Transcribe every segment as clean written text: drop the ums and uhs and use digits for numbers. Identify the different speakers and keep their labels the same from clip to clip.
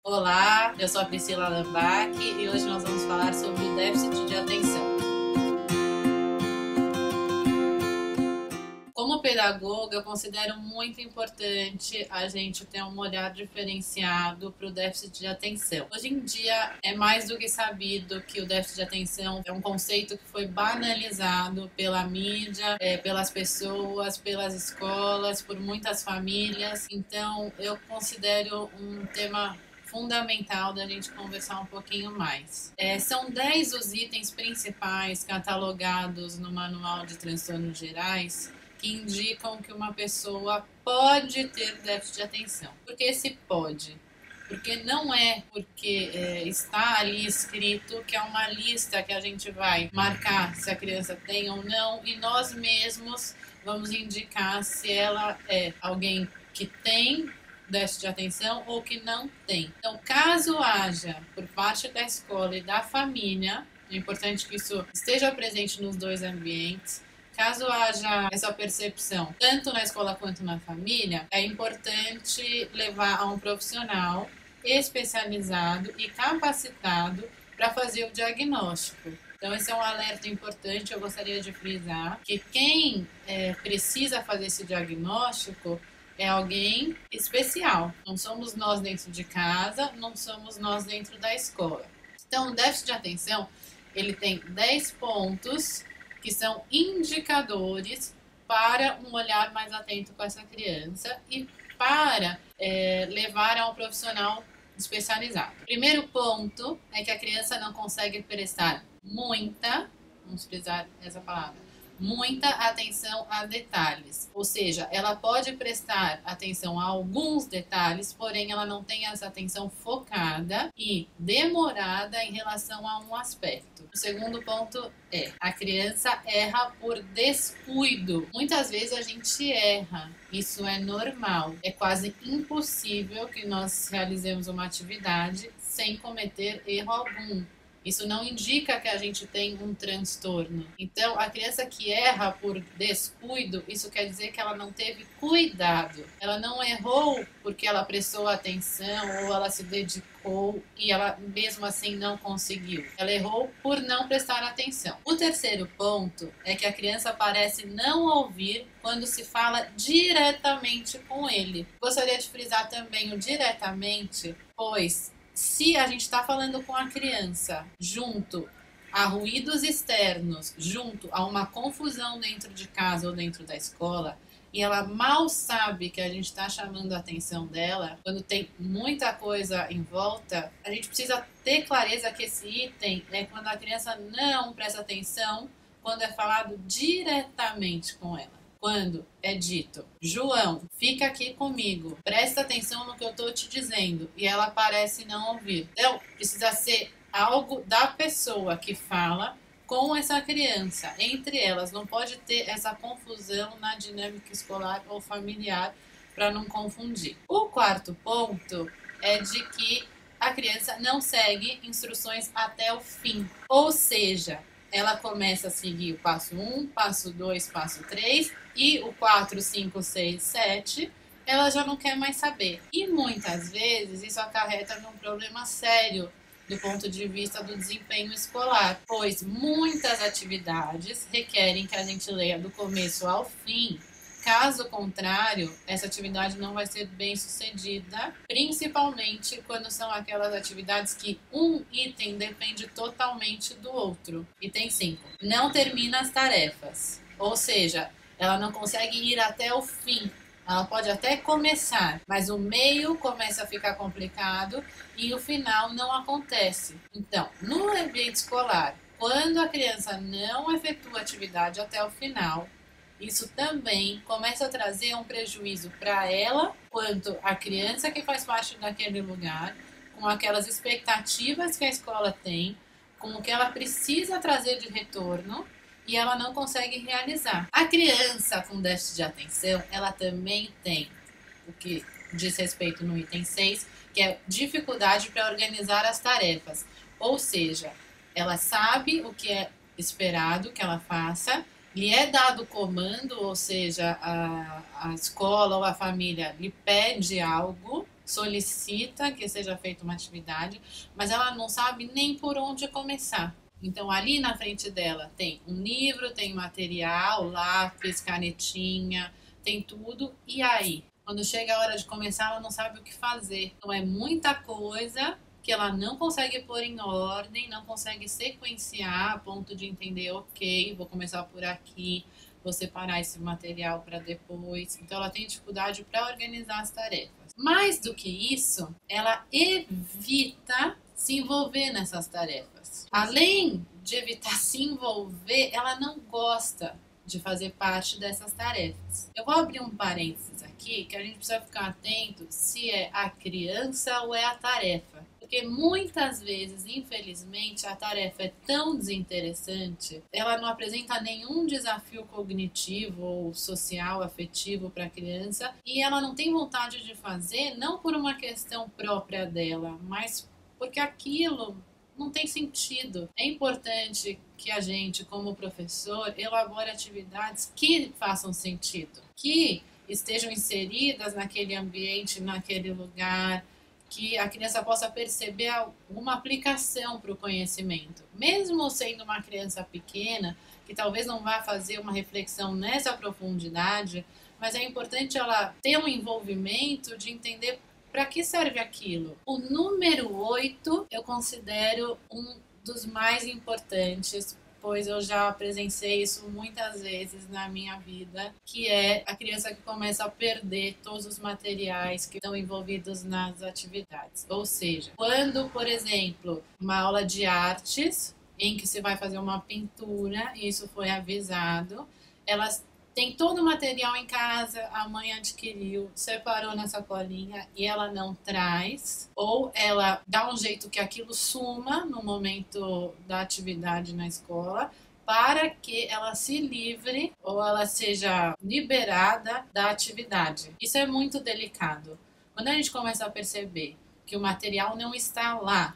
Speaker 1: Olá, eu sou a Priscila Lambach e hoje nós vamos falar sobre o déficit de atenção. Como pedagoga, eu considero muito importante a gente ter um olhar diferenciado para o déficit de atenção. Hoje em dia é mais do que sabido que o déficit de atenção é um conceito que foi banalizado pela mídia, pelas pessoas, pelas escolas, por muitas famílias. Então eu considero um tema fundamental da gente conversar um pouquinho mais. São 10 os itens principais catalogados no Manual de Transtornos Gerais que indicam que uma pessoa pode ter déficit de atenção. Por que esse pode? Porque não é porque está ali escrito que é uma lista que a gente vai marcar se a criança tem ou não e nós mesmos vamos indicar se ela é alguém que tem déficit de atenção ou que não tem. Então, caso haja por parte da escola e da família, é importante que isso esteja presente nos dois ambientes. Caso haja essa percepção, tanto na escola quanto na família, é importante levar a um profissional especializado e capacitado para fazer o diagnóstico. Então, esse é um alerta importante. Eu gostaria de frisar que quem precisa fazer esse diagnóstico é alguém especial. Não somos nós dentro de casa, não somos nós dentro da escola. Então, o déficit de atenção, ele tem 10 pontos que são indicadores para um olhar mais atento com essa criança e para levar a um profissional especializado. Primeiro ponto é que a criança não consegue prestar vamos frisar essa palavra, muita atenção a detalhes. Ou seja, ela pode prestar atenção a alguns detalhes, porém ela não tem essa atenção focada e demorada em relação a um aspecto. O segundo ponto é, a criança erra por descuido. Muitas vezes a gente erra, isso é normal. É quase impossível que nós realizemos uma atividade sem cometer erro algum. Isso não indica que a gente tem um transtorno. Então, a criança que erra por descuido, isso quer dizer que ela não teve cuidado. Ela não errou porque ela prestou atenção ou ela se dedicou e ela mesmo assim não conseguiu. Ela errou por não prestar atenção. O terceiro ponto é que a criança parece não ouvir quando se fala diretamente com ele. Gostaria de frisar também o diretamente, pois se a gente está falando com a criança junto a ruídos externos, junto a uma confusão dentro de casa ou dentro da escola, e ela mal sabe que a gente está chamando a atenção dela, quando tem muita coisa em volta, a gente precisa ter clareza que esse item é quando a criança não presta atenção, quando é falado diretamente com ela. Quando é dito, João, fica aqui comigo, presta atenção no que eu estou te dizendo, e ela parece não ouvir. Então, precisa ser algo da pessoa que fala com essa criança, entre elas. Não pode ter essa confusão na dinâmica escolar ou familiar para não confundir. O quarto ponto é de que a criança não segue instruções até o fim, ou seja, ela começa a seguir o passo 1, passo 2, passo 3 e o 4, 5, 6, 7, ela já não quer mais saber. E muitas vezes isso acarreta num problema sério do ponto de vista do desempenho escolar, pois muitas atividades requerem que a gente leia do começo ao fim. Caso contrário, essa atividade não vai ser bem sucedida, principalmente quando são aquelas atividades que um item depende totalmente do outro. Item 5. Não termina as tarefas, ou seja, ela não consegue ir até o fim. Ela pode até começar, mas o meio começa a ficar complicado e o final não acontece. Então, no ambiente escolar, quando a criança não efetua a atividade até o final, isso também começa a trazer um prejuízo para ela, quanto a criança que faz parte daquele lugar, com aquelas expectativas que a escola tem, com o que ela precisa trazer de retorno e ela não consegue realizar. A criança com déficit de atenção, ela também tem o que diz respeito no item 6, que é dificuldade para organizar as tarefas. Ou seja, ela sabe o que é esperado que ela faça, lhe é dado comando, ou seja, a escola ou a família lhe pede algo solicita que seja feita uma atividade, mas ela não sabe nem por onde começar. Então, ali na frente dela tem um livro, tem material, lápis, canetinha, tem tudo. E aí? Quando chega a hora de começar, ela não sabe o que fazer. Então, é muita coisa que ela não consegue pôr em ordem, não consegue sequenciar a ponto de entender, ok, vou começar por aqui, vou separar esse material para depois. Então, ela tem dificuldade para organizar as tarefas. Mais do que isso, ela evita se envolver nessas tarefas. Além de evitar se envolver, ela não gosta de fazer parte dessas tarefas. Eu vou abrir um parênteses aqui, que a gente precisa ficar atento se é a criança ou é a tarefa. Porque muitas vezes, infelizmente, a tarefa é tão desinteressante, ela não apresenta nenhum desafio cognitivo ou social, afetivo para a criança, e ela não tem vontade de fazer, não por uma questão própria dela, mas porque aquilo não tem sentido. É importante que a gente, como professor, elabore atividades que façam sentido, que estejam inseridas naquele ambiente, naquele lugar, que a criança possa perceber alguma aplicação para o conhecimento. Mesmo sendo uma criança pequena, que talvez não vá fazer uma reflexão nessa profundidade, mas é importante ela ter um envolvimento de entender para que serve aquilo. O número 8 eu considero um dos mais importantes, pois eu já presenciei isso muitas vezes na minha vida, que é a criança que começa a perder todos os materiais que estão envolvidos nas atividades. Ou seja, quando, por exemplo, uma aula de artes, em que se vai fazer uma pintura, e isso foi avisado, elas tem todo o material em casa, a mãe adquiriu, separou na sacolinha e ela não traz, ou ela dá um jeito que aquilo suma no momento da atividade na escola, para que ela se livre ou ela seja liberada da atividade. Isso é muito delicado. Quando a gente começa a perceber que o material não está lá,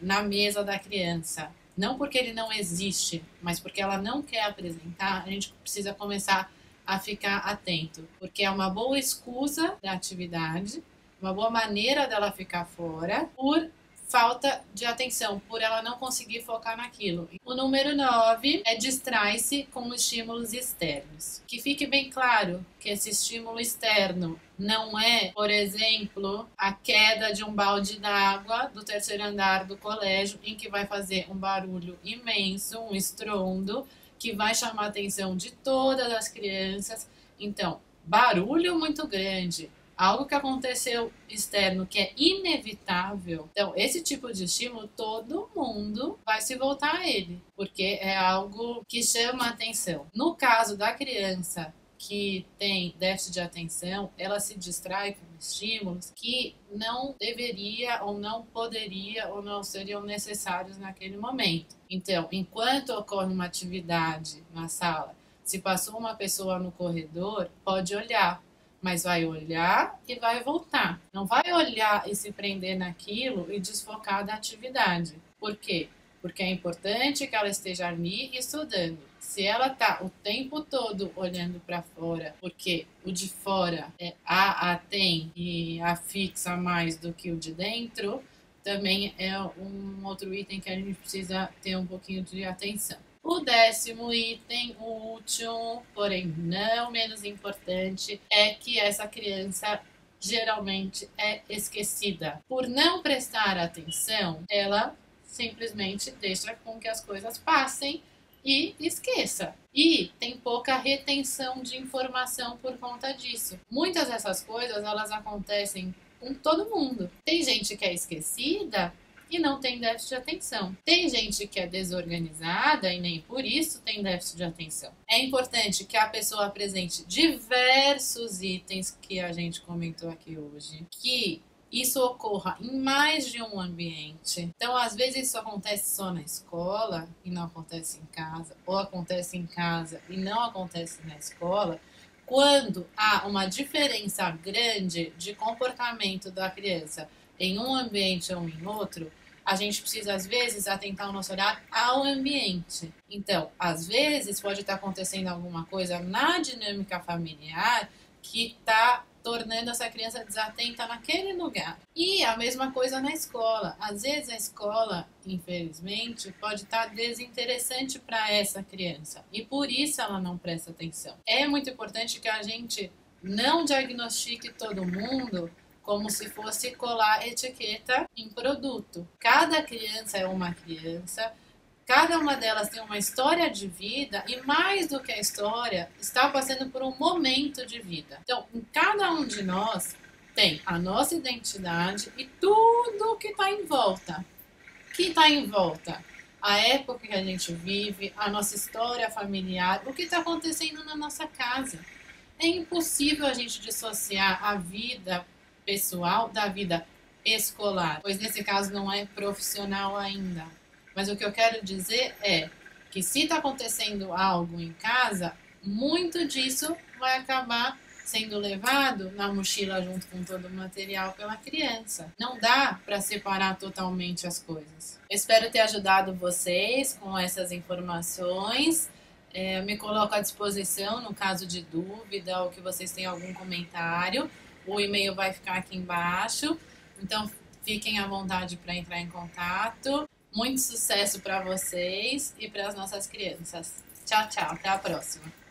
Speaker 1: na mesa da criança, não porque ele não existe, mas porque ela não quer apresentar, a gente precisa começar a ficar atento, porque é uma boa escusa da atividade, uma boa maneira dela ficar fora, por falta de atenção, por ela não conseguir focar naquilo. O número 9 é distrai-se com estímulos externos. Que fique bem claro que esse estímulo externo não é, por exemplo, a queda de um balde d'água do terceiro andar do colégio, em que vai fazer um barulho imenso, um estrondo, que vai chamar a atenção de todas as crianças. Então, barulho muito grande, algo que aconteceu externo que é inevitável. Então, esse tipo de estímulo, todo mundo vai se voltar a ele, porque é algo que chama a atenção. No caso da criança que tem déficit de atenção, ela se distrai com estímulos que não deveria ou não poderia ou não seriam necessários naquele momento. Então, enquanto ocorre uma atividade na sala, se passou uma pessoa no corredor, pode olhar, mas vai olhar e vai voltar. Não vai olhar e se prender naquilo e desfocar da atividade. Por quê? Porque é importante que ela esteja ali estudando. Se ela está o tempo todo olhando para fora, porque o de fora a tem e a fixa mais do que o de dentro, também é um outro item que a gente precisa ter um pouquinho de atenção. O 10º item, o último, porém não menos importante, é que essa criança geralmente é esquecida. Por não prestar atenção, ela simplesmente deixa com que as coisas passem e esqueça. E tem pouca retenção de informação por conta disso. Muitas dessas coisas, elas acontecem com todo mundo. Tem gente que é esquecida e não tem déficit de atenção. Tem gente que é desorganizada e nem por isso tem déficit de atenção. É importante que a pessoa apresente diversos itens que a gente comentou aqui hoje, que isso ocorra em mais de um ambiente. Então, às vezes, isso acontece só na escola e não acontece em casa, ou acontece em casa e não acontece na escola, quando há uma diferença grande de comportamento da criança em um ambiente ou em outro, a gente precisa, às vezes, atentar o nosso olhar ao ambiente. Então, às vezes, pode estar acontecendo alguma coisa na dinâmica familiar que está tornando essa criança desatenta naquele lugar. E a mesma coisa na escola. Às vezes a escola, infelizmente, pode estar desinteressante para essa criança e por isso ela não presta atenção. É muito importante que a gente não diagnostique todo mundo como se fosse colar etiqueta em produto. Cada criança é uma criança, cada uma delas tem uma história de vida e, mais do que a história, está passando por um momento de vida. Então, em cada um de nós tem a nossa identidade e tudo que está em volta. O que está em volta? A época que a gente vive, a nossa história familiar, o que está acontecendo na nossa casa. É impossível a gente dissociar a vida pessoal da vida escolar, pois nesse caso não é profissional ainda. Mas o que eu quero dizer é que se está acontecendo algo em casa, muito disso vai acabar sendo levado na mochila junto com todo o material pela criança. Não dá para separar totalmente as coisas. Espero ter ajudado vocês com essas informações. Me coloco à disposição no caso de dúvida ou que vocês tenham algum comentário. O e-mail vai ficar aqui embaixo, então fiquem à vontade para entrar em contato. Muito sucesso para vocês e para as nossas crianças. Tchau, tchau. Até a próxima.